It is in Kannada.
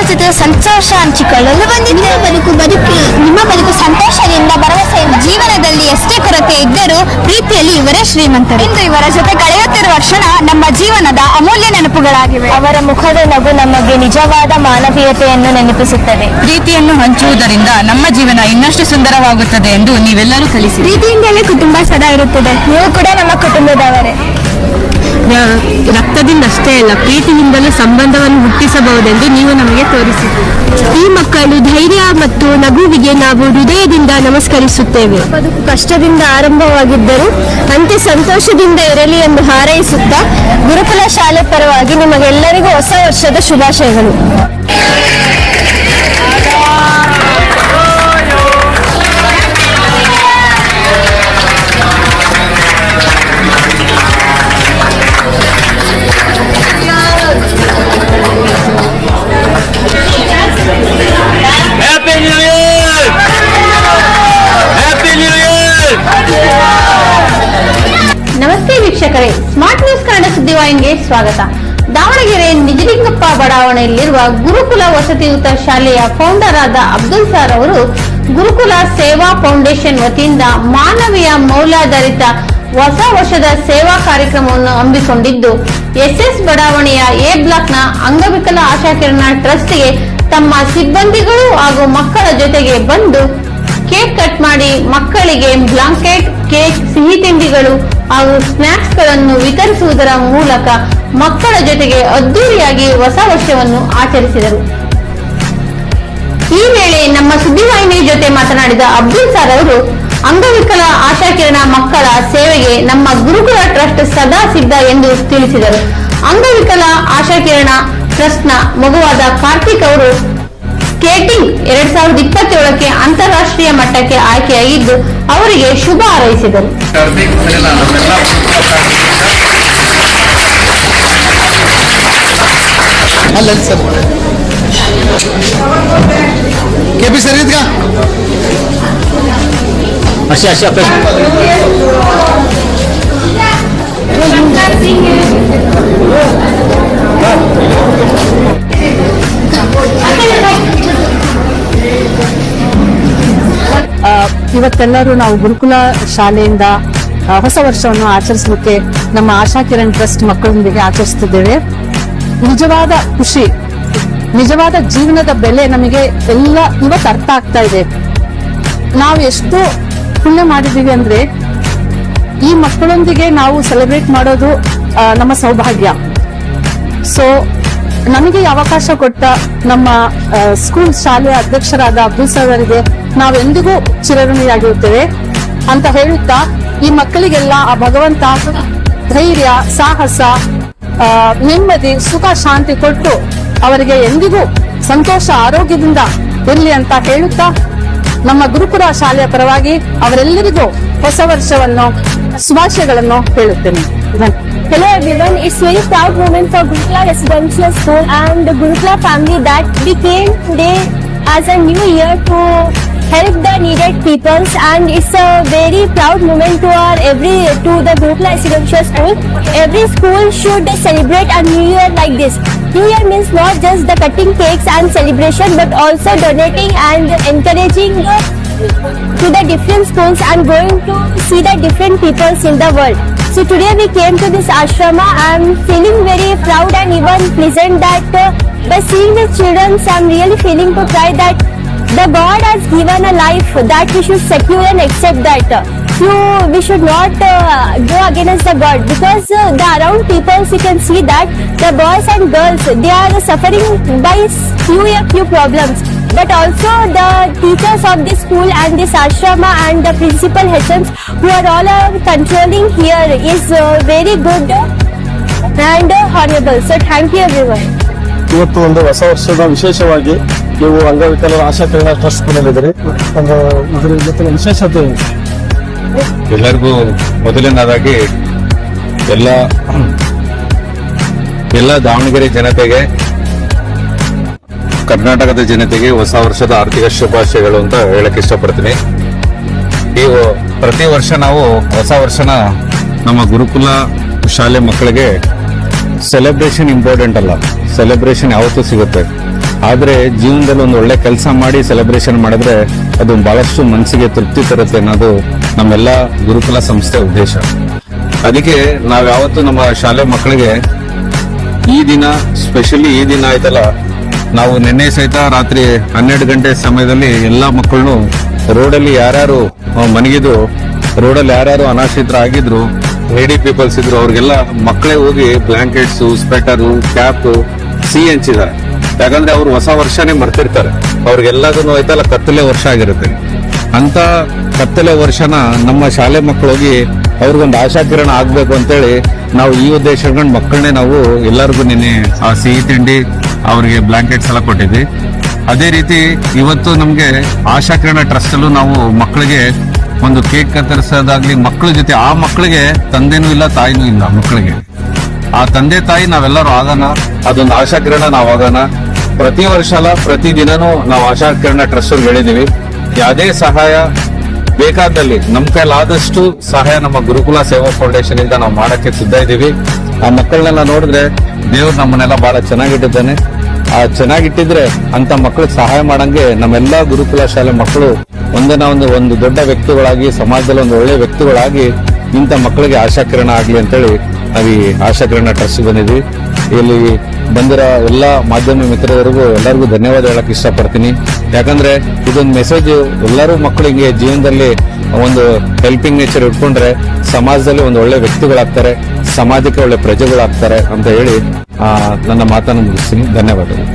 ಜೊತೆ ಸಂತೋಷ ಹಂಚಿಕೊಳ್ಳಲು ಬಂದಿದ್ದೇವೆ. ನಿಮ್ಮ ಬದುಕು ಸಂತೋಷದಿಂದ ಭರವಸೆಯಿಂದ ಜೀವನದಲ್ಲಿ ಎಷ್ಟೇ ಕೊರತೆ ಇದ್ದರೂ ಪ್ರೀತಿಯಲ್ಲಿ ಇವರೇ ಶ್ರೀಮಂತರು. ಇಂದು ಇವರ ಜೊತೆ ಕಳೆಯುತ್ತಿರುವ ಕ್ಷಣ ನಮ್ಮ ಜೀವನದ ಅಮೂಲ್ಯ ನೆನಪುಗಳಾಗಿವೆ. ಅವರ ಮುಖದ ನಗು ನಮಗೆ ನಿಜವಾದ ಮಾನವೀಯತೆಯನ್ನು ನೆನಪಿಸುತ್ತದೆ. ಪ್ರೀತಿಯನ್ನು ಹಂಚುವುದರಿಂದ ನಮ್ಮ ಜೀವನ ಇನ್ನಷ್ಟು ಸುಂದರವಾಗುತ್ತದೆ ಎಂದು ನೀವೆಲ್ಲರೂ ಕಲಿಸಿ. ಪ್ರೀತಿಯಿಂದಲೇ ಕುಟುಂಬ ಸದಾ ಇರುತ್ತದೆ. ನೀವು ಕೂಡ ನಮ್ಮ ಕುಟುಂಬದವರೇ. ರಕ್ತದಿಂದಷ್ಟೇ ಅಲ್ಲ, ಪ್ರೀತಿಯಿಂದಲೂ ಸಂಬಂಧವನ್ನು ಹುಟ್ಟಿಸಬಹುದೆಂದು ನೀವು ನಮಗೆ ತೋರಿಸಿದ್ದೀರಿ. ಈ ಮಕ್ಕಳು ಧೈರ್ಯ ಮತ್ತು ನಗುವಿಗೆ ನಾವು ಹೃದಯದಿಂದ ನಮಸ್ಕರಿಸುತ್ತೇವೆ. ಬದುಕು ಕಷ್ಟದಿಂದ ಆರಂಭವಾಗಿದ್ದರೂ ಅಂತ್ಯ ಸಂತೋಷದಿಂದ ಇರಲಿ ಎಂದು ಹಾರೈಸುತ್ತಾ ಗುರುಕುಲ ಶಾಲೆ ಪರವಾಗಿ ನಿಮಗೆಲ್ಲರಿಗೂ ಹೊಸ ವರ್ಷದ ಶುಭಾಶಯಗಳು. ನಮಸ್ತೆ ವೀಕ್ಷಕರೇ, ಸ್ಮಾರ್ಟ್ ನ್ಯೂಸ್ ಕನ್ನಡ ಸುದ್ದಿವಾಹಿನಿಗೆ ಸ್ವಾಗತ. ದಾವಣಗೆರೆ ನಿಜಲಿಂಗಪ್ಪ ಬಡಾವಣೆಯಲ್ಲಿರುವ ಗುರುಕುಲ ವಸತಿಯುತ ಶಾಲೆಯ ಫೌಂಡರ್ ಆದ ಅಬ್ದುಲ್ ಸರ್ ಅವರು ಗುರುಕುಲ ಸೇವಾ ಫೌಂಡೇಶನ್ ವತಿಯಿಂದ ಮಾನವೀಯ ಮೌಲ್ಯಾಧಾರಿತ ಹೊಸ ವರ್ಷದ ಸೇವಾ ಕಾರ್ಯಕ್ರಮವನ್ನು ಹಮ್ಮಿಕೊಂಡಿದ್ದು, ಎಸ್ಎಸ್ ಬಡಾವಣೆಯ ಎ ಬ್ಲಾಕ್ನ ಅಂಗವಿಕಲ ಆಶಾಕಿರಣ ಟ್ರಸ್ಟ್ಗೆ ತಮ್ಮ ಸಿಬ್ಬಂದಿಗಳು ಹಾಗೂ ಮಕ್ಕಳ ಜೊತೆಗೆ ಬಂದು ಕೇಕ್ ಕಟ್ ಮಾಡಿ ಮಕ್ಕಳಿಗೆ ಬ್ಲಾಂಕೆಟ್, ಕೇಕ್, ಸಿಹಿ ತಿಂಡಿಗಳು ಹಾಗೂ ಸ್ನಾಕ್ಸ್ ಗಳನ್ನು ವಿತರಿಸುವುದರ ಮೂಲಕ ಮಕ್ಕಳ ಜೊತೆಗೆ ಅದ್ದೂರಿಯಾಗಿ ಹೊಸ ವರ್ಷವನ್ನು ಆಚರಿಸಿದರು. ಈ ವೇಳೆ ನಮ್ಮ ಸುದ್ದಿವಾಹಿನಿ ಜೊತೆ ಮಾತನಾಡಿದ ಅಬ್ದುಲ್ ಸರ್ ಅವರು ಅಂಗವಿಕಲ ಆಶಾಕಿರಣ ಮಕ್ಕಳ ಸೇವೆಗೆ ನಮ್ಮ ಗುರುಕುಲ ಟ್ರಸ್ಟ್ ಸದಾ ಸಿದ್ಧ ಎಂದು ತಿಳಿಸಿದರು. ಅಂಗವಿಕಲ ಆಶಾಕಿರಣ ಟ್ರಸ್ಟ್ನ ಮಗುವಾದ ಕಾರ್ತಿಕ್ ಅವರು ಸ್ಕೇಟಿಂಗ್ 2027ಕ್ಕೆ ಅಂತಾರಾಷ್ಟ್ರೀಯ ಮಟ್ಟಕ್ಕೆ ಆಯ್ಕೆಯಾಗಿದ್ದು ಅವರಿಗೆ ಶುಭ ಹಾರೈಸಿದರು. ಇವತ್ತೆಲ್ಲರೂ ನಾವು ಗುರುಕುಲ ಶಾಲೆಯಿಂದ ಹೊಸ ವರ್ಷವನ್ನು ಆಚರಿಸಲಿಕ್ಕೆ ನಮ್ಮ ಆಶಾ ಕಿರಣ್ ಟ್ರಸ್ಟ್ ಮಕ್ಕಳೊಂದಿಗೆ ಆಚರಿಸುತ್ತಿದ್ದೇವೆ. ನಿಜವಾದ ಖುಷಿ, ನಿಜವಾದ ಜೀವನದ ಬೆಲೆ ನಮಗೆ ಎಲ್ಲ ಇವತ್ತು ಅರ್ಥ ಆಗ್ತಾ ಇದೆ. ನಾವು ಎಷ್ಟು ಪುಣ್ಯ ಮಾಡಿದ್ದೀವಿ ಅಂದ್ರೆ ಈ ಮಕ್ಕಳೊಂದಿಗೆ ನಾವು ಸೆಲೆಬ್ರೇಟ್ ಮಾಡೋದು ನಮ್ಮ ಸೌಭಾಗ್ಯ. ಸೊ ನಮಗೆ ಅವಕಾಶ ಕೊಟ್ಟ ನಮ್ಮ ಸ್ಕೂಲ್ ಶಾಲೆಯ ಅಧ್ಯಕ್ಷರಾದ ಅಬ್ದುಲ್ ಸರ್ ಅವರಿಗೆ ನಾವೆಂದಿಗೂ ಚಿರಋಣಿಯಾಗಿರುತ್ತೇವೆ ಅಂತ ಹೇಳುತ್ತಾ, ಈ ಮಕ್ಕಳಿಗೆಲ್ಲ ಆ ಭಗವಂತ ಧೈರ್ಯ, ಸಾಹಸ, ನೆಮ್ಮದಿ, ಸುಖ, ಶಾಂತಿ ಕೊಟ್ಟು ಅವರಿಗೆ ಎಂದಿಗೂ ಸಂತೋಷ, ಆರೋಗ್ಯದಿಂದ ಇರಲಿ ಅಂತ ಹೇಳುತ್ತಾ ನಮ್ಮ ಗುರುಕುಲ ಶಾಲೆಯ ಪರವಾಗಿ ಅವರೆಲ್ಲರಿಗೂ ಹೊಸ ವರ್ಷವನ್ನು ಶುಭಾಶಯಗಳನ್ನು ಹೇಳುತ್ತೇನೆ. Hello everyone, it's very proud moment for Gurukula Residential School and the Gurukula family that we came today as a new year to help the needed peoples, and it's a very proud moment to the Gurukula Residential School. Every school should celebrate a new year like this. New year means not just the cutting cakes and celebration, but also donating and encouraging to the different schools and going to see the different peoples in the world. So today we came to this ashrama. I'm feeling very proud and even pleasant that by seeing the children, I'm really feeling to try that the God has given a life that we should secure and accept that. We should not go against the God, because the around people you can see that the boys and girls, they are suffering by few problems. But also the teachers of this school and this ashrama and the principal HMs who are all controlling here is very good and honorable. So thank you everyone. ಇವತ್ತು ಒಂದು ಹೊಸ ವರ್ಷದ ವಿಶೇಷವಾಗಿ ನೀವು ಅಂಗವಿಕಲರ ಆಶಾ ಕಿರಣ ಟ್ರಸ್ಟ್ ಬಂದಿದ್ದೀರಿ. ಇದರ ಜೊತೆ ವಿಶೇಷತೆ ಎಲ್ಲರಿಗೂ ಮೊದಲನೇದಾಗಿ ಎಲ್ಲ ದಾವಣಗೆರೆ ಜನತೆಗೆ, ಕರ್ನಾಟಕದ ಜನತೆಗೆ ಹೊಸ ವರ್ಷದ ಆರ್ಥಿಕ ಶುಭಾಶಯಗಳು ಅಂತ ಹೇಳಕ್ ಇಷ್ಟಪಡ್ತೀನಿ. ಪ್ರತಿ ವರ್ಷ ನಾವು ಹೊಸ ವರ್ಷನ ನಮ್ಮ ಗುರುಕುಲ ಶಾಲೆ ಮಕ್ಕಳಿಗೆ ಸೆಲೆಬ್ರೇಷನ್ ಇಂಪಾರ್ಟೆಂಟ್ ಅಲ್ಲ, ಸೆಲೆಬ್ರೇಷನ್ ಯಾವತ್ತೂ ಸಿಗುತ್ತೆ. ಆದ್ರೆ ಜೀವನದಲ್ಲಿ ಒಂದು ಒಳ್ಳೆ ಕೆಲಸ ಮಾಡಿ ಸೆಲೆಬ್ರೇಷನ್ ಮಾಡಿದ್ರೆ ಅದು ಬಹಳಷ್ಟು ಮನಸ್ಸಿಗೆ ತೃಪ್ತಿ ತರುತ್ತೆ ಅನ್ನೋದು ನಮ್ಮೆಲ್ಲ ಗುರುಕುಲ ಸಂಸ್ಥೆ ಉದ್ದೇಶ. ಅದಕ್ಕೆ ನಾವ್ ಯಾವತ್ತು ನಮ್ಮ ಶಾಲೆ ಮಕ್ಕಳಿಗೆ ಈ ದಿನ ಸ್ಪೆಷಲಿ ಈ ದಿನ ಆಯ್ತಲ್ಲ, ನಾವು ನಿನ್ನೆ ಸಹಿತ ರಾತ್ರಿ 12 ಗಂಟೆ ಸಮಯದಲ್ಲಿ ಎಲ್ಲಾ ಮಕ್ಕಳನ್ನು ರೋಡಲ್ಲಿ ಯಾರ್ಯಾರು ಮನಗಿದ್ರು, ರೋಡಲ್ಲಿ ಯಾರ್ಯಾರು ಅನಾಶ್ರಿತರ ಆಗಿದ್ರು, ಲೇಡಿ ಪೀಪಲ್ಸ್ ಇದ್ರು, ಅವ್ರಿಗೆಲ್ಲ ಮಕ್ಕಳೇ ಹೋಗಿ ಬ್ಲಾಂಕೆಟ್ಸ್, ಸ್ವೆಟರು, ಕ್ಯಾಪ್ ಸಿಹಿ ಹಂಚಿದ್ದಾರೆ. ಯಾಕಂದ್ರೆ ಅವ್ರು ಹೊಸ ವರ್ಷನೇ ಮರ್ತಿರ್ತಾರೆ. ಅವ್ರಿಗೆಲ್ಲದನ್ನು ಆಯ್ತಲ್ಲ ಕತ್ತಲೆ ವರ್ಷ ಆಗಿರುತ್ತೆ. ಅಂತ ಕತ್ತಲೆ ವರ್ಷನ ನಮ್ಮ ಶಾಲೆ ಮಕ್ಕಳು ಹೋಗಿ ಅವ್ರಿಗೊಂದು ಆಶಾಕಿರಣ ಆಗ್ಬೇಕು ಅಂತೇಳಿ ನಾವು ಈ ಉದ್ದೇಶ ಇಟ್ಕೊಂಡು ಮಕ್ಕಳನ್ನೇ ನಾವು ಎಲ್ಲರಿಗೂ ನಿನ್ನೆ ಆ ಸಿಹಿ ತಿಂಡಿ ಅವ್ರಿಗೆ ಬ್ಲಾಂಕೆಟ್ಸ್ ಎಲ್ಲ ಕೊಟ್ಟಿದ್ವಿ. ಅದೇ ರೀತಿ ಇವತ್ತು ನಮ್ಗೆ ಆಶಾಕಿರಣ ಟ್ರಸ್ಟ್ ಅಲ್ಲೂ ನಾವು ಮಕ್ಕಳಿಗೆ ಒಂದು ಕೇಕ್ ಕತ್ತರಿಸೋದಾಗ್ಲಿ, ಮಕ್ಕಳ ಜೊತೆ ಆ ಮಕ್ಕಳಿಗೆ ತಂದೆನೂ ಇಲ್ಲ ತಾಯಿನೂ ಇಲ್ಲ, ಮಕ್ಕಳಿಗೆ ಆ ತಂದೆ ತಾಯಿ ನಾವೆಲ್ಲರೂ ಆಗೋಣ, ಅದೊಂದು ಆಶಾಕಿರಣ ನಾವು ಆಗೋಣ. ಪ್ರತಿ ವರ್ಷ ಅಲ್ಲ, ಪ್ರತಿ ದಿನನೂ ನಾವು ಆಶಾಕಿರಣ ಟ್ರಸ್ಟ್ ಅವ್ರಿಗೆ ಹೇಳಿದೀವಿ. ಯಾವುದೇ ಸಹಾಯ ಬೇಕಾದಲ್ಲಿ ನಮ್ಮ ಕೈಲಾದಷ್ಟು ಸಹಾಯ ನಮ್ಮ ಗುರುಕುಲ ಸೇವಾ ಫೌಂಡೇಶನ್ ಇಂದ ನಾವು ಮಾಡಕ್ಕೆ ಸಿದ್ಧ ಇದ್ದೀವಿ. ಆ ಮಕ್ಕಳನ್ನೆಲ್ಲ ನೋಡಿದ್ರೆ ದೇವ್ರು ನಮ್ಮನ್ನೆಲ್ಲ ಬಹಳ ಚೆನ್ನಾಗಿಟ್ಟಿದ್ದಾನೆ. ಆ ಚೆನ್ನಾಗಿಟ್ಟಿದ್ರೆ ಅಂತ ಮಕ್ಕಳಿಗೆ ಸಹಾಯ ಮಾಡಂಗೆ ನಮ್ಮೆಲ್ಲಾ ಗುರುಕುಲ ಶಾಲೆ ಮಕ್ಕಳು ಒಂದು ದೊಡ್ಡ ವ್ಯಕ್ತಿಗಳಾಗಿ, ಸಮಾಜದಲ್ಲಿ ಒಂದು ಒಳ್ಳೆ ವ್ಯಕ್ತಿಗಳಾಗಿ ಇಂಥ ಮಕ್ಕಳಿಗೆ ಆಶಾಕಿರಣ ಆಗ್ಲಿ ಅಂತೇಳಿ ನಾವು ಈ ಆಶಾಕಿರಣ ಟ್ರಸ್ಟ್ ಬಂದಿದ್ವಿ. ಇಲ್ಲಿ ಬಂದಿರೋ ಎಲ್ಲಾ ಮಾಧ್ಯಮ ಮಿತ್ರರಿಗೂ ಎಲ್ಲರಿಗೂ ಧನ್ಯವಾದ ಹೇಳಕ್ ಇಷ್ಟಪಡ್ತೀನಿ. ಯಾಕಂದ್ರೆ ಇದೊಂದು ಮೆಸೇಜ್, ಎಲ್ಲರೂ ಮಕ್ಕಳು ಹಿಂಗೆ ಜೀವನದಲ್ಲಿ ಒಂದು ಹೆಲ್ಪಿಂಗ್ ನೇಚರ್ ಇಟ್ಕೊಂಡ್ರೆ ಸಮಾಜದಲ್ಲಿ ಒಂದು ಒಳ್ಳೆ ವ್ಯಕ್ತಿಗಳಾಗ್ತಾರೆ, ಸಮಾಜಕ್ಕೆ ಒಳ್ಳೆ ಪ್ರಜೆಗಳಾಗ್ತಾರೆ ಅಂತ ಹೇಳಿ ನನ್ನ ಮಾತನ್ನು ಮುಗಿಸ್ತೀನಿ. ಧನ್ಯವಾದಗಳು.